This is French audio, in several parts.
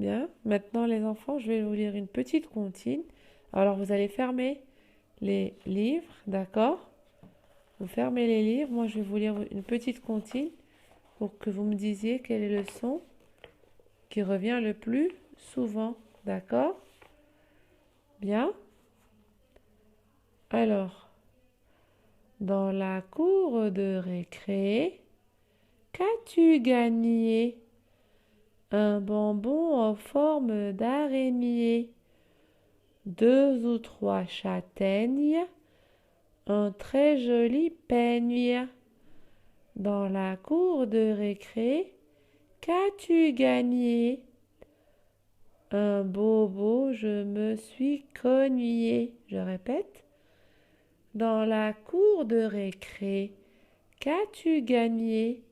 Bien. Maintenant, les enfants, je vais vous lire une petite comptine. Alors, vous allez fermer les livres, d'accord? Vous fermez les livres. Moi, je vais vous lire une petite comptine pour que vous me disiez quel est le son qui revient le plus souvent, d'accord? Bien. Alors, dans la cour de récré, qu'as-tu gagné? Un bonbon en forme d'araignée, deux ou trois châtaignes, un très joli peigne. Dans la cour de récré, qu'as-tu gagné? Un bobo, je me suis cogné. Je répète. Dans la cour de récré, qu'as-tu gagné?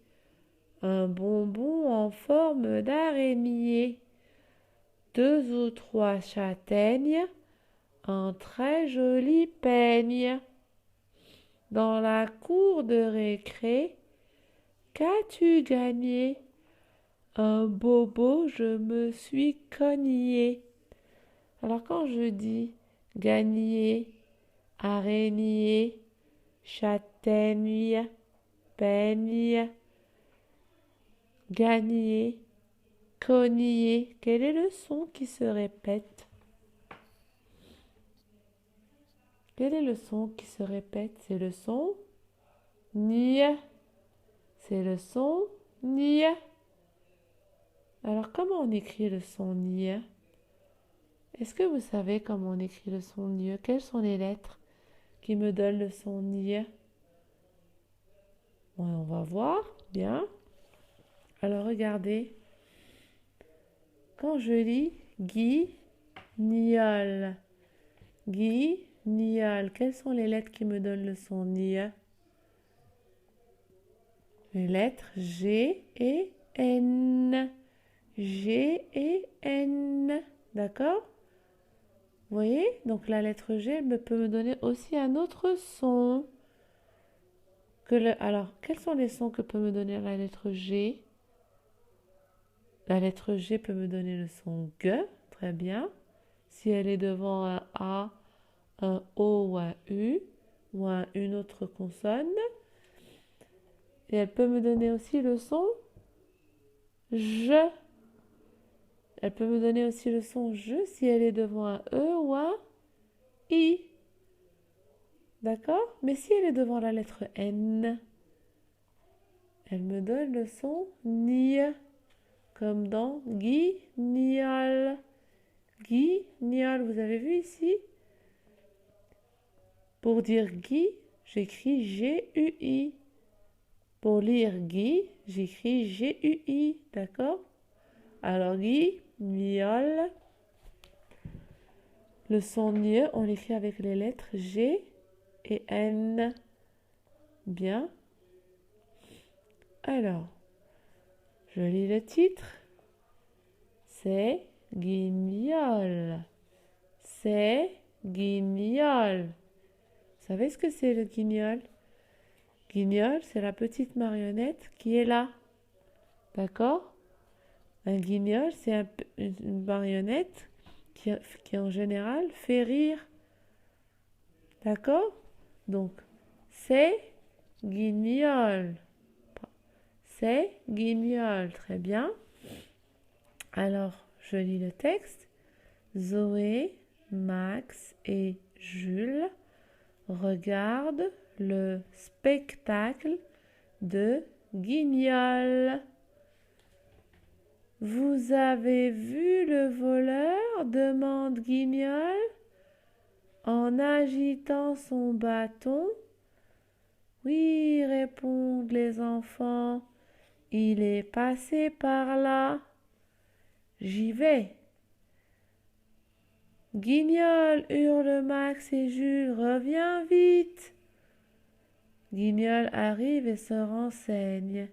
Un bonbon en forme d'araignée, deux ou trois châtaignes, un très joli peigne. Dans la cour de récré, qu'as-tu gagné? Un bobo, je me suis cogné. Alors quand je dis gagner, araignée, châtaigne, peigne, gagner, cogner, quel est le son qui se répète? Quel est le son qui se répète? C'est le son ni. C'est le son ni. Alors comment on écrit le son ni? Est-ce que vous savez comment on écrit le son ni? Quelles sont les lettres qui me donnent le son ni? Bon, on va voir. Bien. Alors regardez. Quand je lis guignol, guignol, quelles sont les lettres qui me donnent le son ni? Les lettres G et N. G et N. D'accord? Vous voyez? Donc la lettre G peut me donner aussi un autre son. Alors, quels sont les sons que peut me donner la lettre G? La lettre G peut me donner le son G. Très bien. Si elle est devant un A, un O ou un U, ou une autre consonne. Et elle peut me donner aussi le son je. Elle peut me donner aussi le son je si elle est devant un E ou un I. D'accord? Mais si elle est devant la lettre N, elle me donne le son ni, comme dans guignol. Guignol, vous avez vu ici? Pour dire Guy, j'écris G-U-I. Pour lire Guy, j'écris G-U-I. D'accord? Alors Guy, miol. Le son nie, on l'écrit avec les lettres G et N. Bien. Alors, je lis le titre. C'est guignol. C'est guignol. Vous savez ce que c'est le guignol? Guignol, c'est la petite marionnette qui est là. D'accord? Un guignol, c'est une marionnette qui en général fait rire. D'accord? Donc, c'est guignol. C'est guignol. Très bien. Alors, je lis le texte. Zoé, Max et Jules regardent le spectacle de Guignol. Vous avez vu le voleur? Demande Guignol en agitant son bâton. Oui, répondent les enfants, il est passé par là. J'y vais. Guignol, hurlent Max et Jules, reviens vite. Guignol arrive et se renseigne.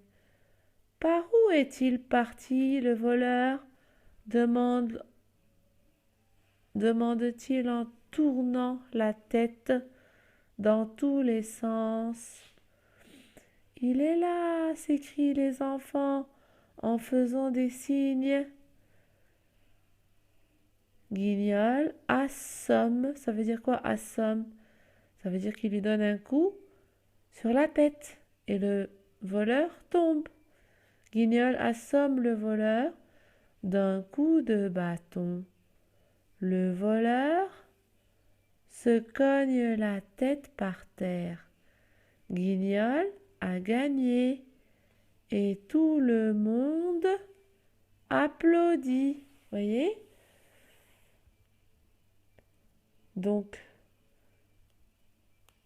Par où est-il parti, le voleur? Demande-t-il en tournant la tête dans tous les sens. Il est là, s'écrient les enfants en faisant des signes. Guignol assomme. Ça veut dire quoi, assomme? Ça veut dire qu'il lui donne un coup sur la tête et le voleur tombe. Guignol assomme le voleur d'un coup de bâton. Le voleur se cogne la tête par terre. Guignol a gagné et tout le monde applaudit. Voyez? Donc,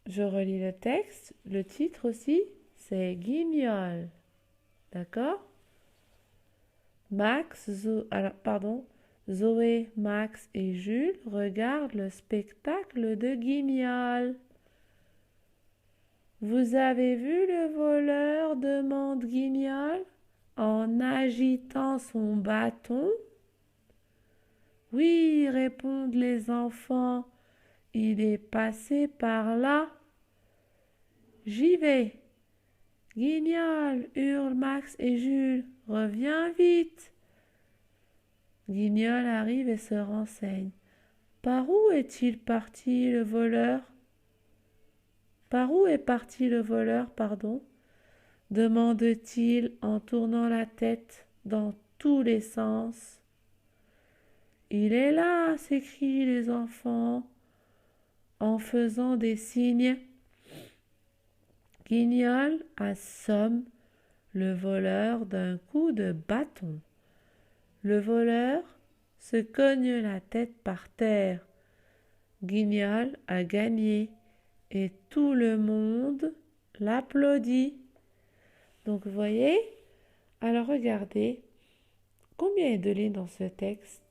je relis le texte. Le titre aussi, c'est Guignol. D'accord? Zoé, Max et Jules regardent le spectacle de Guignol. Vous avez vu le voleur? Demande Guignol en agitant son bâton. Oui, répondent les enfants, il est passé par là. J'y vais. Guignol, hurlent Max et Jules, reviens vite. Guignol arrive et se renseigne. Par où est-il parti le voleur? Par où est parti le voleur, pardon? Demande-t-il en tournant la tête dans tous les sens. Il est là, s'écrient les enfants en faisant des signes. Guignol assomme le voleur d'un coup de bâton. Le voleur se cogne la tête par terre. Guignol a gagné et tout le monde l'applaudit. Donc vous voyez, alors regardez, combien il y a de lignes dans ce texte?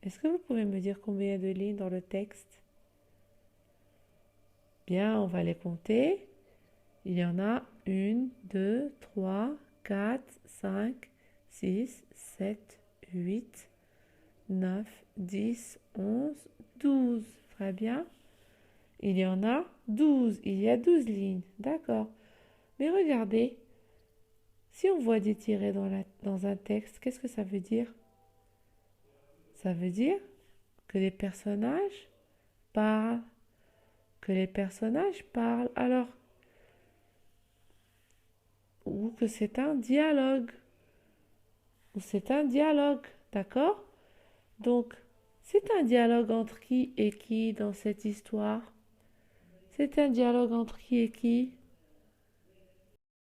Est-ce que vous pouvez me dire combien il y a de lignes dans le texte? Bien, on va les compter. Il y en a 1, 2, 3, 4, 5, 6, 7, 8, 9, 10, 11, 12. Très bien. Il y en a 12. Il y a 12 lignes. D'accord. Mais regardez, si on voit des tirets dans un texte, qu'est-ce que ça veut dire? Ça veut dire que les personnages parlent. Que les personnages parlent. Alors, ou que c'est un dialogue. Ou c'est un dialogue. D'accord? Donc, c'est un dialogue entre qui et qui dans cette histoire? C'est un dialogue entre qui et qui?